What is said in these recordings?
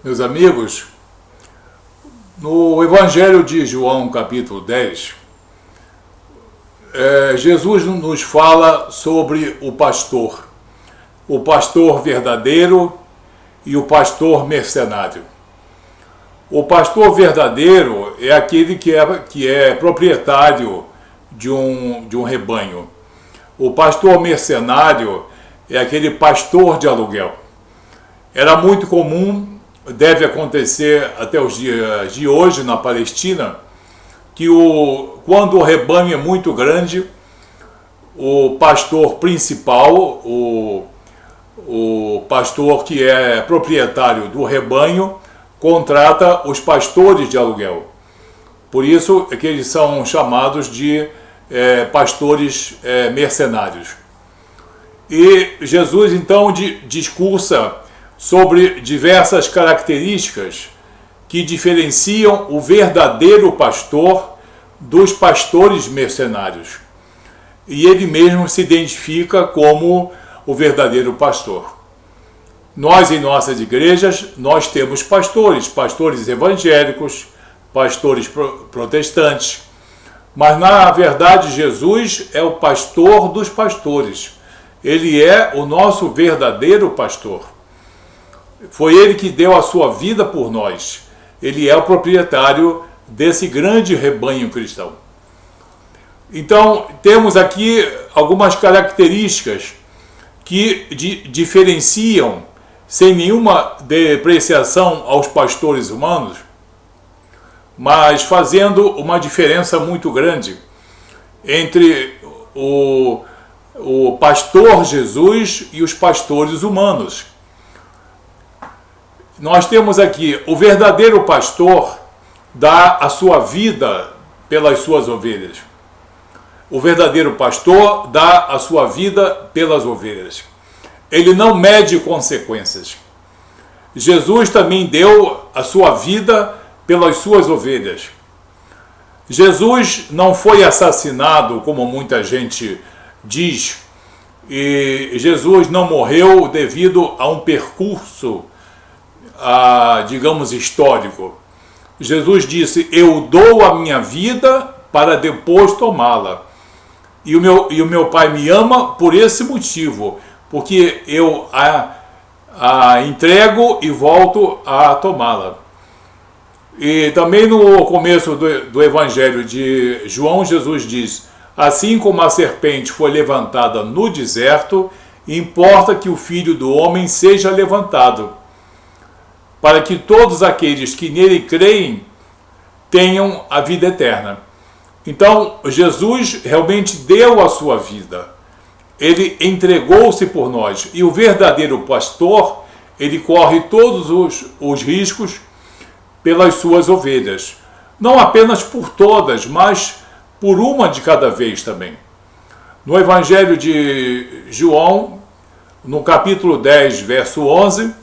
Meus amigos, no Evangelho de João, capítulo 10, Jesus nos fala sobre o pastor verdadeiro e o pastor mercenário. O pastor verdadeiro é aquele que é proprietário de um rebanho. O pastor mercenário é aquele pastor de aluguel. Era muito comum, deve acontecer até os dias de hoje na Palestina, que quando o rebanho é muito grande, o pastor principal, o pastor que é proprietário do rebanho, contrata os pastores de aluguel. Por isso é que eles são chamados de pastores mercenários. E Jesus então discursa sobre diversas características que diferenciam o verdadeiro pastor dos pastores mercenários. E ele mesmo se identifica como o verdadeiro pastor. Nós, em nossas igrejas, nós temos pastores evangélicos, pastores protestantes, mas na verdade Jesus é o pastor dos pastores. Ele é o nosso verdadeiro pastor. Foi ele que deu a sua vida por nós. Ele é o proprietário desse grande rebanho cristão. Então, temos aqui algumas características que diferenciam, sem nenhuma depreciação aos pastores humanos, mas fazendo uma diferença muito grande entre o pastor Jesus e os pastores humanos. Nós temos aqui o verdadeiro pastor dá a sua vida pelas suas ovelhas. O verdadeiro pastor dá a sua vida pelas ovelhas. Ele não mede consequências. Jesus também deu a sua vida pelas suas ovelhas. Jesus não foi assassinado, como muita gente diz, e Jesus não morreu devido a um percurso, digamos, histórico. Jesus disse: eu dou a minha vida para depois tomá-la. E o meu Pai me ama por esse motivo, porque eu a entrego e volto a tomá-la. E também no começo do Evangelho de João, Jesus diz: assim como a serpente foi levantada no deserto, importa que o Filho do Homem seja levantado, para que todos aqueles que nele creem tenham a vida eterna. Então, Jesus realmente deu a sua vida. Ele entregou-se por nós. E o verdadeiro pastor, ele corre todos os riscos pelas suas ovelhas. Não apenas por todas, mas por uma de cada vez também. No Evangelho de João, no capítulo 10, verso 11,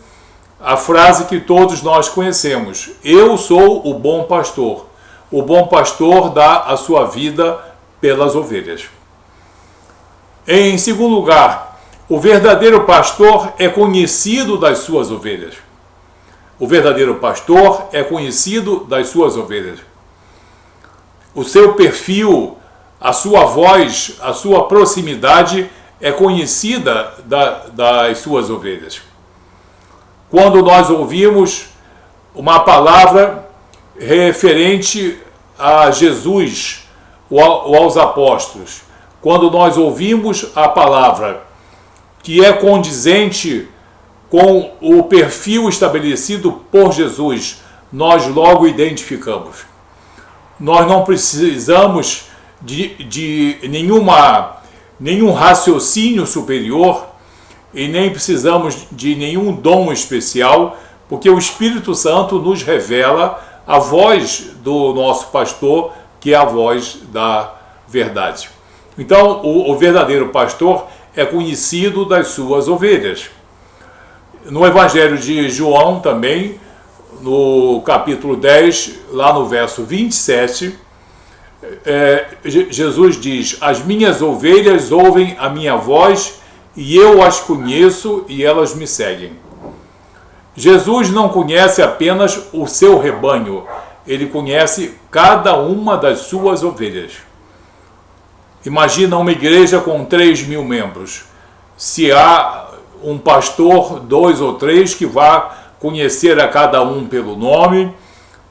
a frase que todos nós conhecemos: eu sou o bom pastor. O bom pastor dá a sua vida pelas ovelhas. Em segundo lugar, o verdadeiro pastor é conhecido das suas ovelhas. O verdadeiro pastor é conhecido das suas ovelhas. O seu perfil, a sua voz, a sua proximidade é conhecida das suas ovelhas. Quando nós ouvimos uma palavra referente a Jesus ou aos apóstolos, quando nós ouvimos a palavra que é condizente com o perfil estabelecido por Jesus, nós logo identificamos. Nós não precisamos de nenhum raciocínio superior e nem precisamos de nenhum dom especial, porque o Espírito Santo nos revela a voz do nosso pastor, que é a voz da verdade. Então, o verdadeiro pastor é conhecido das suas ovelhas. No Evangelho de João também, no capítulo 10, lá no verso 27, Jesus diz: as minhas ovelhas ouvem a minha voz e eu as conheço e elas me seguem. Jesus não conhece apenas o seu rebanho, ele conhece cada uma das suas ovelhas. Imagina uma igreja com 3.000 membros. Se há um pastor, 2 ou 3, que vá conhecer a cada um pelo nome,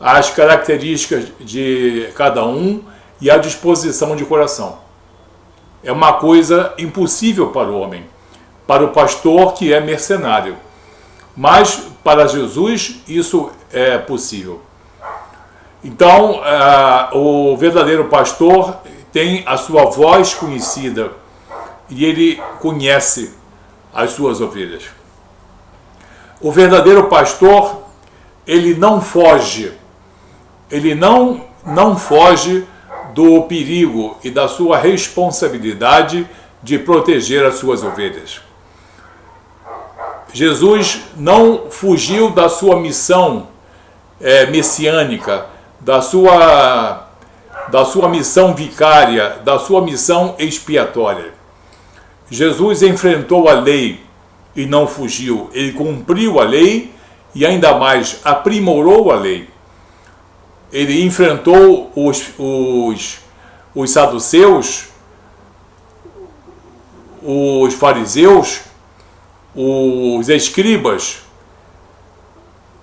as características de cada um e a disposição de coração. É uma coisa impossível para o homem, para o pastor que é mercenário. Mas para Jesus isso é possível. Então, o verdadeiro pastor tem a sua voz conhecida e ele conhece as suas ovelhas. O verdadeiro pastor, ele não foge, ele não foge do perigo e da sua responsabilidade de proteger as suas ovelhas. Jesus não fugiu da sua missão messiânica, da sua missão vicária, da sua missão expiatória. Jesus enfrentou a lei e não fugiu. Ele cumpriu a lei e ainda mais aprimorou a lei. Ele enfrentou os saduceus, os fariseus, os escribas.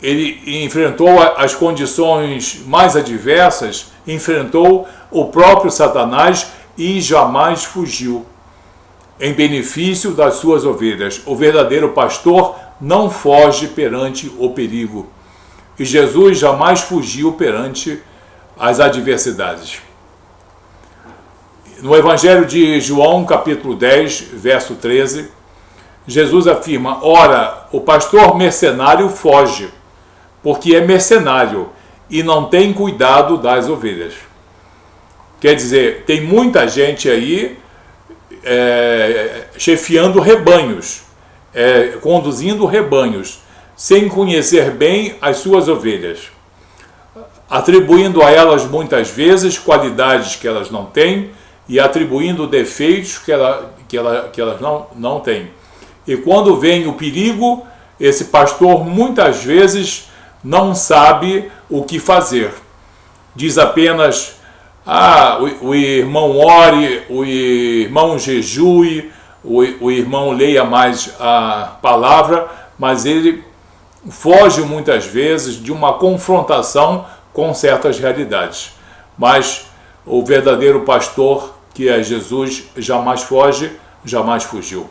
Ele enfrentou as condições mais adversas, enfrentou o próprio Satanás e jamais fugiu em benefício das suas ovelhas. O verdadeiro pastor não foge perante o perigo. E Jesus jamais fugiu perante as adversidades. No Evangelho de João, capítulo 10, verso 13, Jesus afirma: ora, o pastor mercenário foge, porque é mercenário e não tem cuidado das ovelhas. Quer dizer, tem muita gente aí chefiando rebanhos, conduzindo rebanhos, sem conhecer bem as suas ovelhas, atribuindo a elas muitas vezes qualidades que elas não têm e atribuindo defeitos que elas não têm. E quando vem o perigo, esse pastor muitas vezes não sabe o que fazer. Diz apenas: o irmão ore, o irmão jejue, o irmão leia mais a palavra, mas ele foge muitas vezes de uma confrontação com certas realidades. Mas o verdadeiro pastor, que é Jesus, jamais foge, jamais fugiu.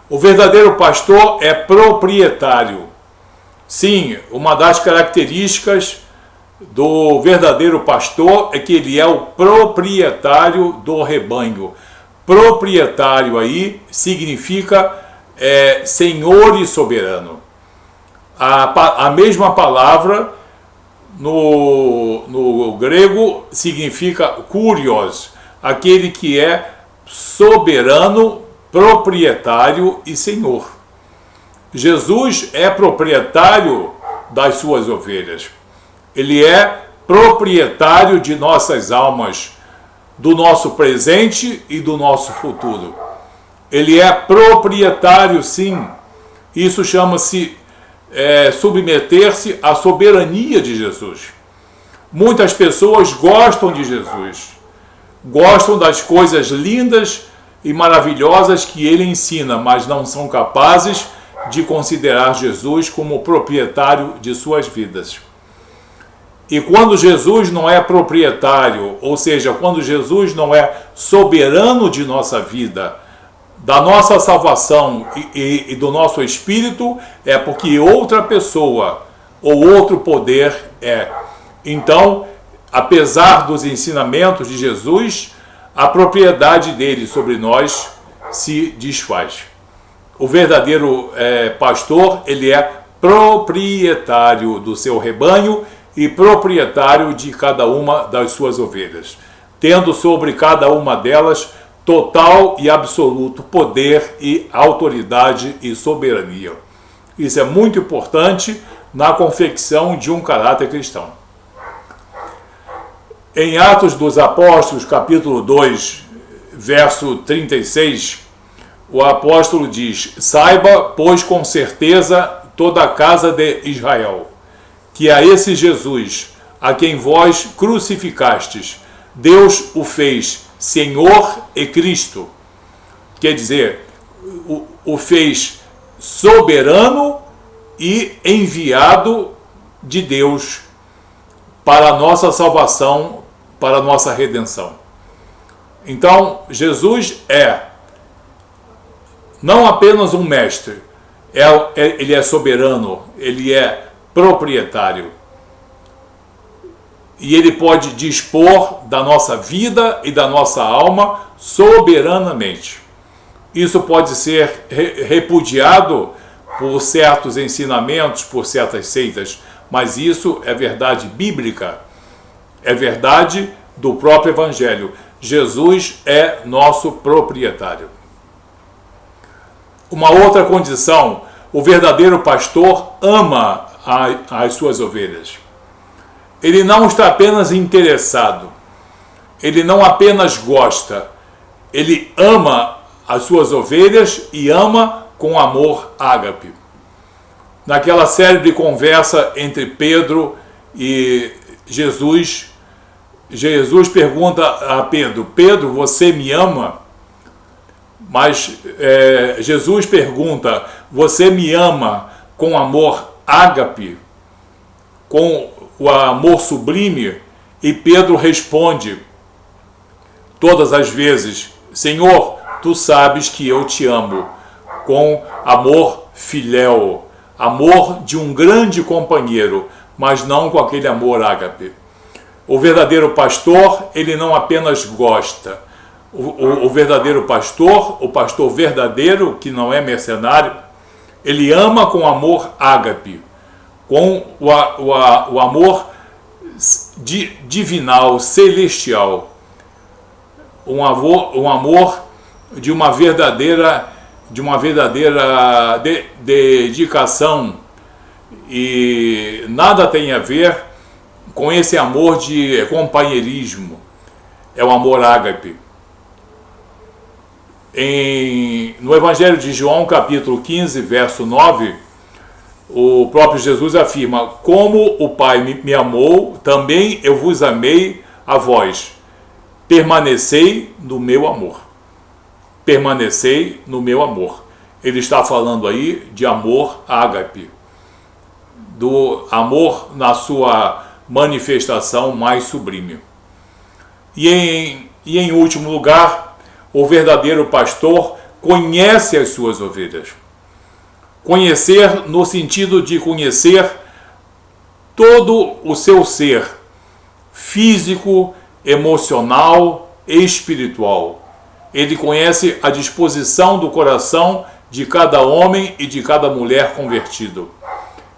O verdadeiro pastor é proprietário. Sim, uma das características do verdadeiro pastor é que ele é o proprietário do rebanho. Proprietário aí significa senhor e soberano. A mesma palavra no grego significa kurios, aquele que é soberano, proprietário e senhor. Jesus é proprietário das suas ovelhas. Ele é proprietário de nossas almas, do nosso presente e do nosso futuro. Ele é proprietário, sim. Isso chama-se submeter-se à soberania de Jesus. Muitas pessoas gostam de Jesus, gostam das coisas lindas e maravilhosas que ele ensina, mas não são capazes de considerar Jesus como proprietário de suas vidas. E quando Jesus não é proprietário, ou seja, quando Jesus não é soberano de nossa vida, da nossa salvação e do nosso espírito, é porque outra pessoa ou outro poder é. Então, apesar dos ensinamentos de Jesus, a propriedade dele sobre nós se desfaz. O verdadeiro pastor, ele é proprietário do seu rebanho e proprietário de cada uma das suas ovelhas, tendo sobre cada uma delas total e absoluto poder e autoridade e soberania. Isso é muito importante na confecção de um caráter cristão. Em Atos dos Apóstolos, capítulo 2, verso 36, o apóstolo diz: saiba, pois com certeza, toda a casa de Israel, que a esse Jesus, a quem vós crucificastes, Deus o fez Senhor e Cristo. Quer dizer, o fez soberano e enviado de Deus para a nossa salvação, para a nossa redenção. Então, Jesus é não apenas um mestre, ele é soberano, ele é proprietário. E ele pode dispor da nossa vida e da nossa alma soberanamente. Isso pode ser repudiado por certos ensinamentos, por certas seitas, mas isso é verdade bíblica, é verdade do próprio Evangelho. Jesus é nosso proprietário. Uma outra condição, o verdadeiro pastor ama as suas ovelhas. Ele não está apenas interessado, ele não apenas gosta, ele ama as suas ovelhas e ama com amor ágape. Naquela série de conversa entre Pedro e Jesus, Jesus pergunta a Pedro: Pedro, você me ama? Mas Jesus pergunta: você me ama com amor ágape, com o amor sublime? E Pedro responde todas as vezes: Senhor, tu sabes que eu te amo, com amor filéu, amor de um grande companheiro, mas não com aquele amor ágape. O verdadeiro pastor, ele não apenas gosta. O verdadeiro pastor, o pastor verdadeiro, que não é mercenário, ele ama com amor ágape, com o amor divinal, celestial, um amor de uma verdadeira dedicação, e nada tem a ver com esse amor de companheirismo. É o amor ágape. No Evangelho de João, capítulo 15, verso 9, o próprio Jesus afirma: como o Pai me amou, também eu vos amei a vós. Permanecei no meu amor. Permanecei no meu amor. Ele está falando aí de amor ágape, do amor na sua manifestação mais sublime. E em último lugar, o verdadeiro pastor conhece as suas ovelhas. Conhecer no sentido de conhecer todo o seu ser, físico, emocional e espiritual. Ele conhece a disposição do coração de cada homem e de cada mulher convertido.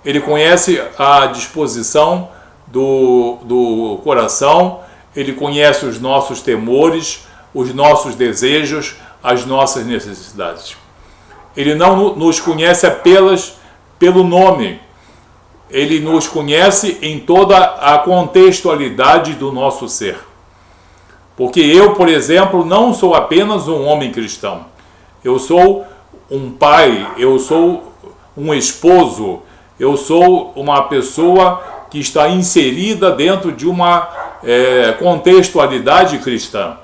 Ele conhece a disposição do coração, ele conhece os nossos temores, os nossos desejos, as nossas necessidades. Ele não nos conhece apenas pelo nome, ele nos conhece em toda a contextualidade do nosso ser. Porque eu, por exemplo, não sou apenas um homem cristão. Eu sou um pai, eu sou um esposo, eu sou uma pessoa que está inserida dentro de uma contextualidade cristã.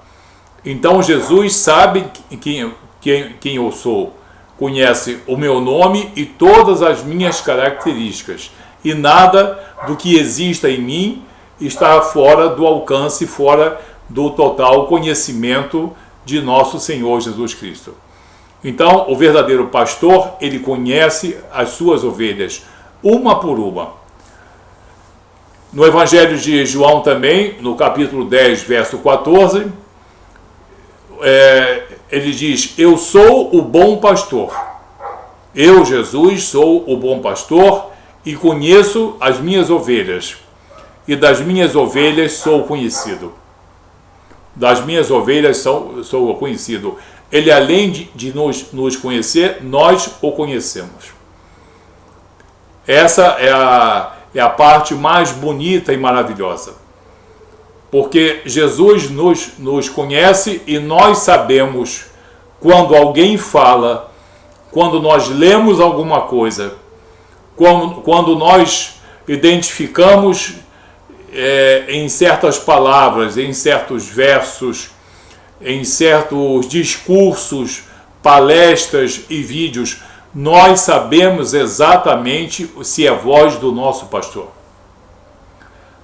Então Jesus sabe quem eu sou, conhece o meu nome e todas as minhas características, e nada do que exista em mim está fora do alcance, fora do total conhecimento de nosso Senhor Jesus Cristo. Então, o verdadeiro pastor, ele conhece as suas ovelhas, uma por uma. No Evangelho de João também, no capítulo 10, verso 14, ele diz: eu sou o bom pastor. Eu, Jesus, sou o bom pastor e conheço as minhas ovelhas, e das minhas ovelhas sou conhecido. Das minhas ovelhas sou conhecido. Ele, além de nos conhecer, nós o conhecemos. Essa é a parte mais bonita e maravilhosa. Porque Jesus nos conhece e nós sabemos quando alguém fala, quando nós lemos alguma coisa, quando nós identificamos em certas palavras, em certos versos, em certos discursos, palestras e vídeos, nós sabemos exatamente se é voz do nosso pastor.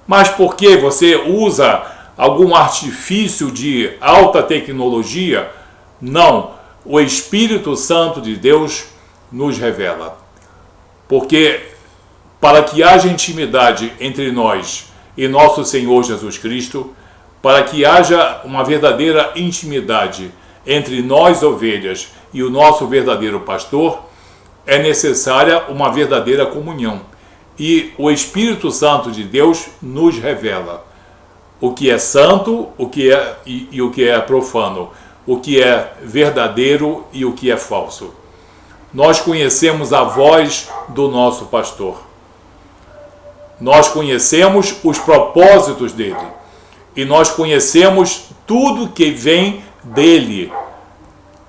Mas por que você usa algum artifício de alta tecnologia? Não, o Espírito Santo de Deus nos revela. Porque para que haja intimidade entre nós e nosso Senhor Jesus Cristo, para que haja uma verdadeira intimidade entre nós, ovelhas, e o nosso verdadeiro pastor, é necessária uma verdadeira comunhão. E o Espírito Santo de Deus nos revela o que é santo, o que é e o que é profano, o que é verdadeiro e o que é falso. Nós conhecemos a voz do nosso pastor. Nós conhecemos os propósitos dele. E nós conhecemos tudo que vem dele,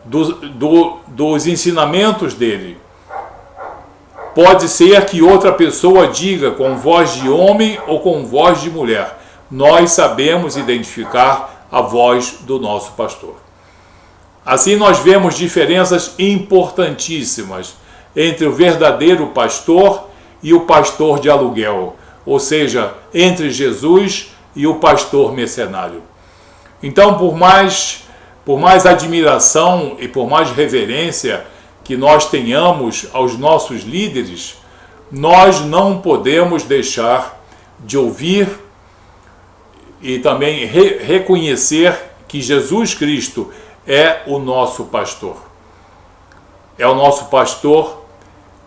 dos ensinamentos dele. Pode ser que outra pessoa diga com voz de homem ou com voz de mulher. Nós sabemos identificar a voz do nosso pastor. Assim nós vemos diferenças importantíssimas entre o verdadeiro pastor e o pastor de aluguel, ou seja, entre Jesus e o pastor mercenário. Então, por mais admiração e por mais reverência que nós tenhamos aos nossos líderes, nós não podemos deixar de ouvir e também reconhecer que Jesus Cristo é o nosso pastor. É o nosso pastor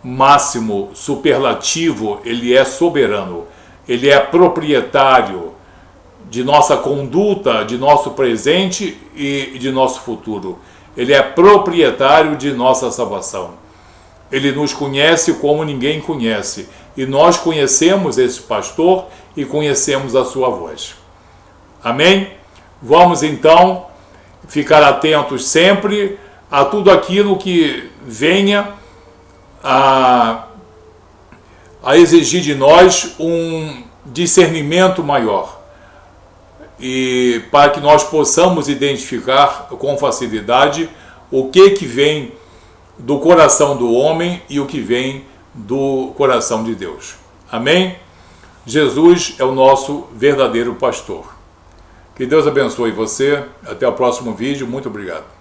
máximo, superlativo, ele é soberano, ele é proprietário de nossa conduta, de nosso presente e de nosso futuro. Ele é proprietário de nossa salvação. Ele nos conhece como ninguém conhece. E nós conhecemos esse pastor e conhecemos a sua voz. Amém? Vamos então ficar atentos sempre a tudo aquilo que venha a exigir de nós um discernimento maior. E para que nós possamos identificar com facilidade o que vem do coração do homem e o que vem do coração de Deus. Amém? Jesus é o nosso verdadeiro pastor. Que Deus abençoe você. Até o próximo vídeo. Muito obrigado.